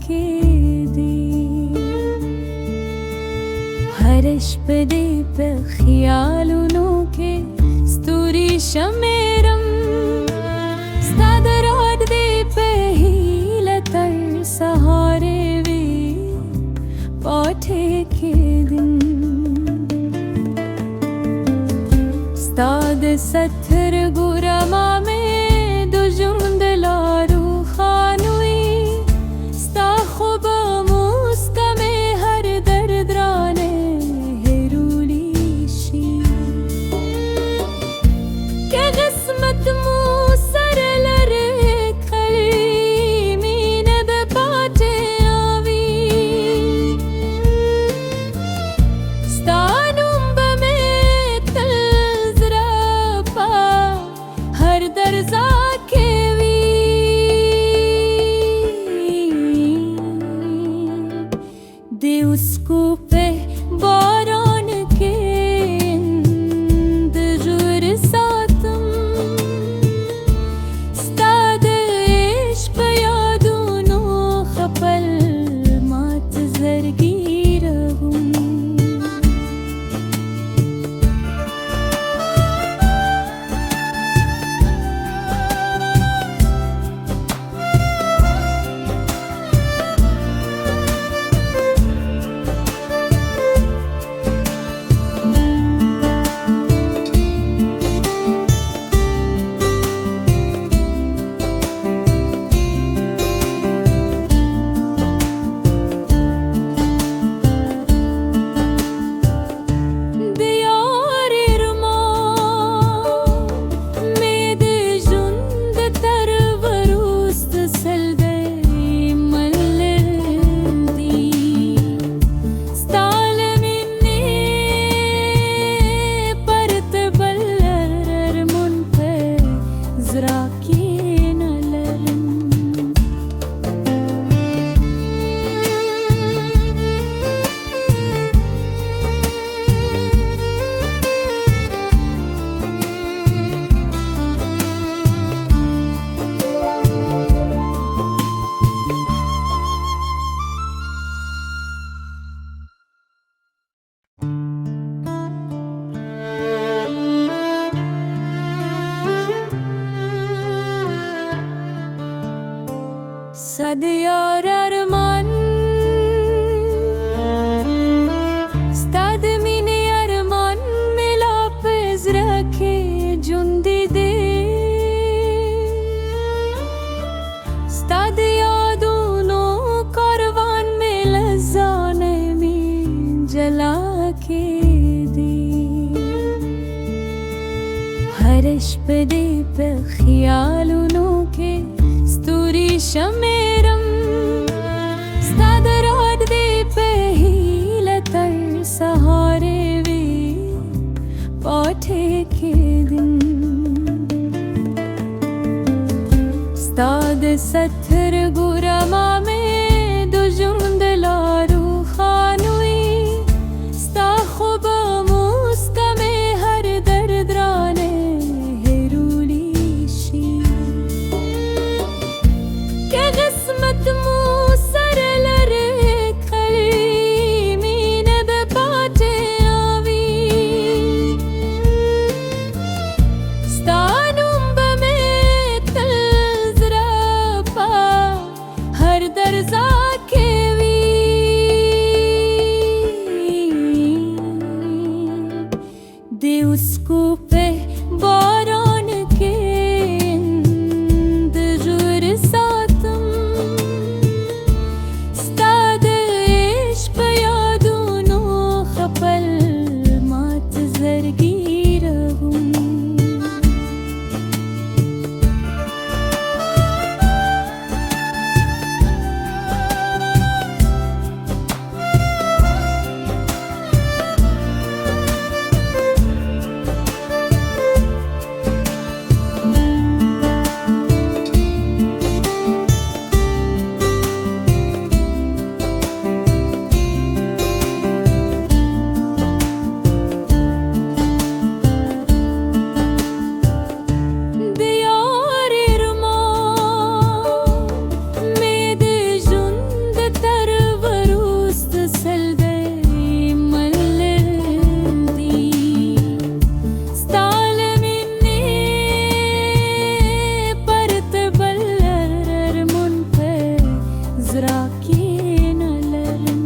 के दी हर्ष पदे पे ख्यालों के स्तूरी शमेरम स्तादराद दे पे हीलतर सहारे वे पाठे के दिन स्ताद सत्थर गुरमा में दुजुंद लारू खानुई स्ता खुबा मुस्का में हर दर्दराने हेरूलीशी के किस्मत मुसर लरे खली मीन बपाटे आवी स्तानुम बमे तलजरा पा हर दर्जा के वी दे उसको पे बारान के इंतज़ार सातम स्ताद इश्क यादों खपल मात ज़रगी रहूं सदियार अरमान स्ताद मीने अरमान मिला पेज रखे जुंदी दे स्ताद यादों कारवान में लज़ाने में जला के दी हर्ष पदे पे ख्यालों के स्तूरी शमेरम स्तादराद दे पे हीलतर सहारे वे पाठे के दिन स्ताद सत्थर गुरमा में दुजुंद लारू खानुई स्ता खुबा मुस्का में हर दर्दराने हेरूलीशी के किस्मत मुसर लरे खली मीन बपाटे आवी स्तानुम बमे तलजरा पा हर दर्जा के वी दे उसको पे बारान के इंतज़ार सातम स्ताद इश्क यादों खपल मात ज़रगी रहूं बाकी नलरम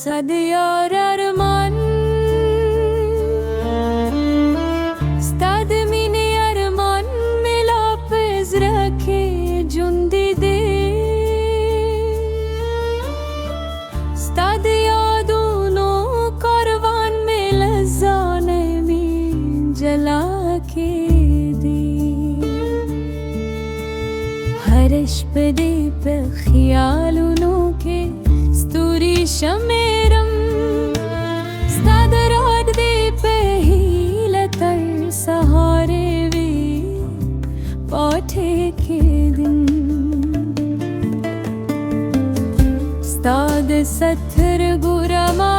Sadyar arman Stad mine arman mila pez rakhe jundi de Stad yaduno karvan mein lazane mein jala ke de Harish pade pe khiyaluno ke sturi shameram stadarad de pehilatar sahare ve paathe ke din stad sathar gurama